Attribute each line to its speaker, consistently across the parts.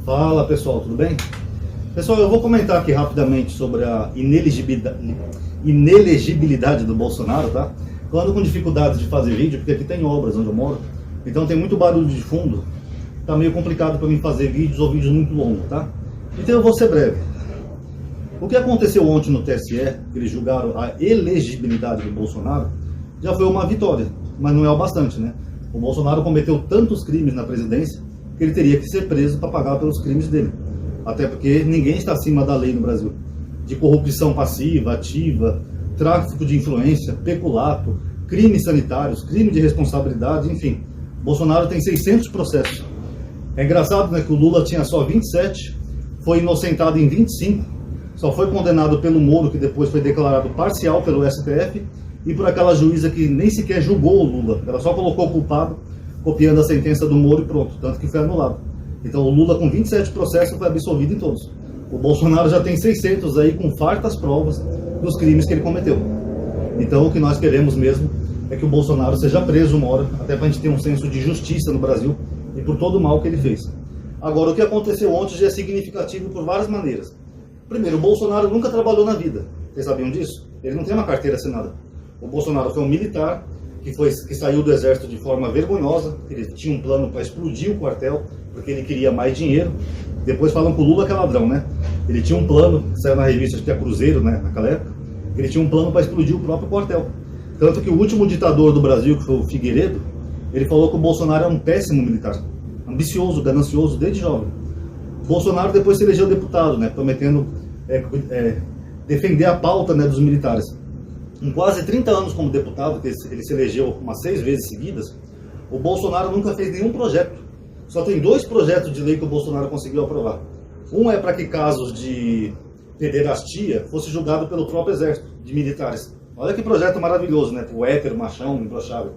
Speaker 1: Fala pessoal, tudo bem? Pessoal, eu vou comentar aqui rapidamente sobre a inelegibilidade do Bolsonaro, tá? Eu ando com dificuldade de fazer vídeo, porque aqui tem obras onde eu moro, então tem muito barulho de fundo, tá meio complicado para mim fazer vídeos ou vídeos muito longos, tá? Então eu vou ser breve. O que aconteceu ontem no TSE, que eles julgaram a elegibilidade do Bolsonaro, já foi uma vitória, mas não é o bastante, né? O Bolsonaro cometeu tantos crimes na presidência que ele teria que ser preso para pagar pelos crimes dele. Até porque ninguém está acima da lei no Brasil. De corrupção passiva, ativa, tráfico de influência, peculato, crimes sanitários, crime de responsabilidade, enfim. Bolsonaro tem 600 processos. É engraçado, né, que o Lula tinha só 27, foi inocentado em 25, só foi condenado pelo Moro, que depois foi declarado parcial pelo STF, e por aquela juíza que nem sequer julgou o Lula. Ela só colocou o culpado, copiando a sentença do Moro e pronto, tanto que foi anulado. Então o Lula com 27 processos foi absolvido em todos. O Bolsonaro já tem 600 aí com fartas provas dos crimes que ele cometeu. Então o que nós queremos mesmo é que o Bolsonaro seja preso uma hora, até para a gente ter um senso de justiça no Brasil e por todo o mal que ele fez. Agora, o que aconteceu ontem já é significativo por várias maneiras. Primeiro, o Bolsonaro nunca trabalhou na vida. Vocês sabiam disso? Ele não tem uma carteira assinada. O Bolsonaro foi um militar que saiu do exército de forma vergonhosa. Ele tinha um plano para explodir o quartel, porque ele queria mais dinheiro. Depois falam que o Lula é ladrão, né? Ele tinha um plano, saiu na revista, acho que é Cruzeiro, né, naquela época. Ele tinha um plano para explodir o próprio quartel. Tanto que o último ditador do Brasil, que foi o Figueiredo, ele falou que o Bolsonaro é um péssimo militar. Ambicioso, ganancioso, desde jovem. Bolsonaro depois se elegeu deputado, né, prometendo defender a pauta, né, dos militares. Em quase 30 anos como deputado, que ele se elegeu umas 6 vezes seguidas, o Bolsonaro nunca fez nenhum projeto. Só tem 2 projetos de lei que o Bolsonaro conseguiu aprovar. Um é para que casos de pederastia fosse julgado pelo próprio exército, de militares. Olha que projeto maravilhoso, né? O hétero, machão, imbrochável.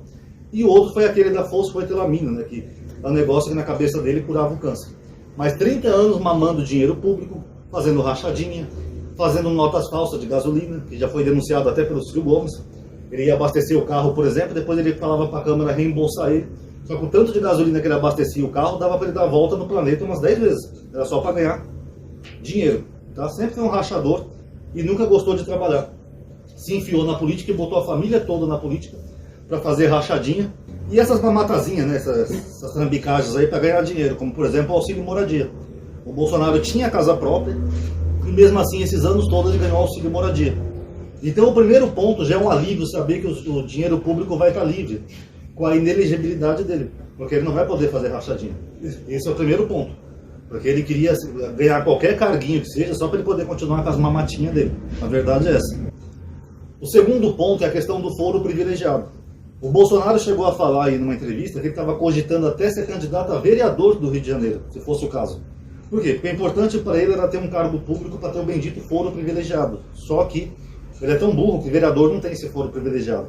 Speaker 1: E o outro foi aquele da fosfoetilamina, né? Que é um negócio que na cabeça dele curava o câncer. Mas 30 anos mamando dinheiro público, fazendo rachadinha, fazendo notas falsas de gasolina, que já foi denunciado até pelo Ciro Gomes. Ele ia abastecer o carro, por exemplo, depois ele falava para a Câmara reembolsar ele. Só que o tanto de gasolina que ele abastecia o carro, dava para ele dar a volta no planeta umas 10 vezes. Era só para ganhar dinheiro. Tá? Sempre foi um rachador e nunca gostou de trabalhar. Se enfiou na política e botou a família toda na política para fazer rachadinha. E essas mamatazinhas, né, essas trambicagens aí para ganhar dinheiro, como por exemplo o auxílio moradia. O Bolsonaro tinha casa própria e mesmo assim esses anos todos ele ganhou auxílio moradia. Então o primeiro ponto já é um alívio saber que o dinheiro público vai estar livre com a inelegibilidade dele, porque ele não vai poder fazer rachadinha. Esse é o primeiro ponto, porque ele queria ganhar qualquer carguinho que seja só para ele poder continuar com as mamatinhas dele. A verdade é essa. O segundo ponto é a questão do foro privilegiado. O Bolsonaro chegou a falar aí numa entrevista que ele estava cogitando até ser candidato a vereador do Rio de Janeiro, se fosse o caso. Por quê? Porque o importante para ele era ter um cargo público para ter o bendito foro privilegiado. Só que ele é tão burro que vereador não tem esse foro privilegiado.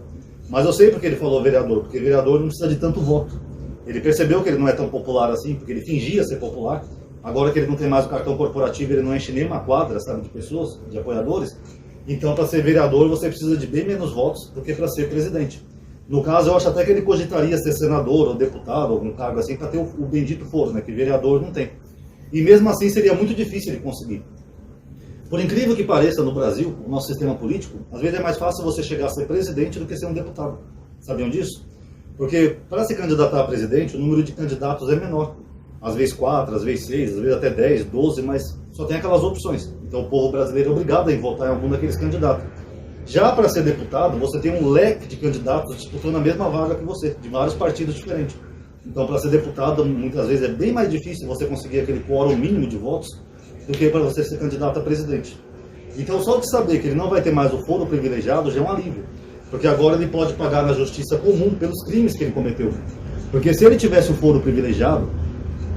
Speaker 1: Mas eu sei porque ele falou vereador, porque vereador não precisa de tanto voto. Ele percebeu que ele não é tão popular assim, porque ele fingia ser popular. Agora que ele não tem mais o cartão corporativo, ele não enche nem uma quadra, sabe, de pessoas, de apoiadores. Então, para ser vereador, você precisa de bem menos votos do que para ser presidente. No caso, eu acho até que ele cogitaria ser senador ou deputado, algum cargo assim, para ter o bendito foro, né, que vereador não tem. E mesmo assim, seria muito difícil ele conseguir. Por incrível que pareça, no Brasil, o nosso sistema político, às vezes é mais fácil você chegar a ser presidente do que ser um deputado. Sabiam disso? Porque para se candidatar a presidente, o número de candidatos é menor. Às vezes 4, às vezes 6, às vezes até 10, 12, mas só tem aquelas opções. Então o povo brasileiro é obrigado a votar em algum daqueles candidatos. Já para ser deputado, você tem um leque de candidatos disputando a mesma vaga que você, de vários partidos diferentes. Então para ser deputado, muitas vezes é bem mais difícil você conseguir aquele quórum mínimo de votos do que para você ser candidato a presidente. Então só de saber que ele não vai ter mais o foro privilegiado já é um alívio, porque agora ele pode pagar na justiça comum pelos crimes que ele cometeu. Porque se ele tivesse o foro privilegiado,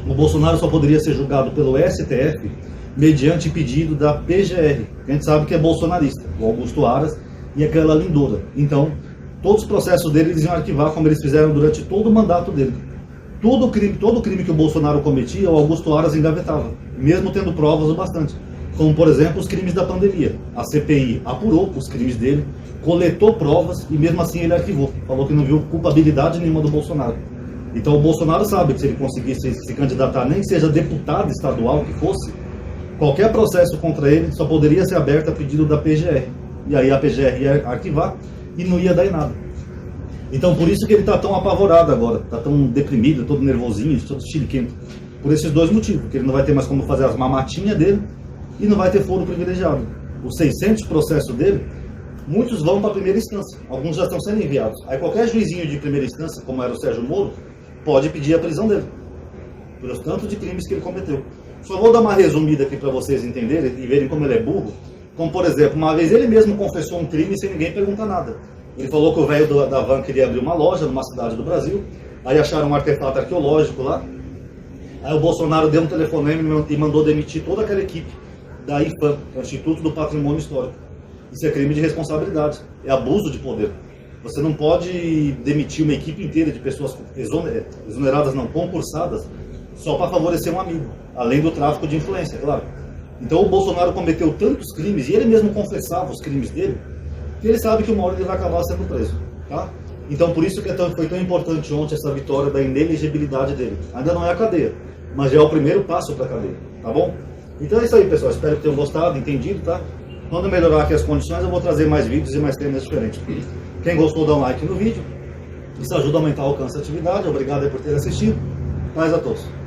Speaker 1: o Bolsonaro só poderia ser julgado pelo STF mediante pedido da PGR, que a gente sabe que é bolsonarista, o Augusto Aras e aquela lindora. Então, todos os processos dele eles iam arquivar como eles fizeram durante todo o mandato dele. Todo crime que o Bolsonaro cometia, o Augusto Aras engavetava, mesmo tendo provas o bastante. Como, por exemplo, os crimes da pandemia. A CPI apurou os crimes dele, coletou provas e mesmo assim ele arquivou. Falou que não viu culpabilidade nenhuma do Bolsonaro. Então o Bolsonaro sabe que se ele conseguisse se candidatar, nem que seja deputado estadual que fosse, qualquer processo contra ele só poderia ser aberto a pedido da PGR. E aí a PGR ia arquivar e não ia dar em nada. Então por isso que ele está tão apavorado agora, está tão deprimido, todo nervosinho, todo chiliquento. Por esses dois motivos, porque ele não vai ter mais como fazer as mamatinhas dele e não vai ter foro privilegiado. Os 600 processos dele, muitos vão para a primeira instância, alguns já estão sendo enviados. Aí qualquer juizinho de primeira instância, como era o Sérgio Moro, pode pedir a prisão dele, pelos tantos de crimes que ele cometeu. Só vou dar uma resumida aqui para vocês entenderem e verem como ele é burro. Como, por exemplo, uma vez ele mesmo confessou um crime sem ninguém perguntar nada. Ele falou que o velho da van queria abrir uma loja numa cidade do Brasil, aí acharam um artefato arqueológico lá, aí o Bolsonaro deu um telefonema e mandou demitir toda aquela equipe da IPHAN, que é o Instituto do Patrimônio Histórico. Isso é crime de responsabilidade, é abuso de poder. Você não pode demitir uma equipe inteira de pessoas exoneradas, não, concursadas, só para favorecer um amigo, além do tráfico de influência, claro. Então o Bolsonaro cometeu tantos crimes, e ele mesmo confessava os crimes dele, que ele sabe que uma hora ele vai acabar sendo preso, tá? Então por isso que foi tão importante ontem essa vitória da inelegibilidade dele. Ainda não é a cadeia, mas já é o primeiro passo para a cadeia, tá bom? Então é isso aí, pessoal, espero que tenham gostado, entendido, tá? Quando melhorar aqui as condições, eu vou trazer mais vídeos e mais temas diferentes. Quem gostou, dá um like no vídeo, isso ajuda a aumentar o alcance da atividade. Obrigado aí por ter assistido, paz a todos.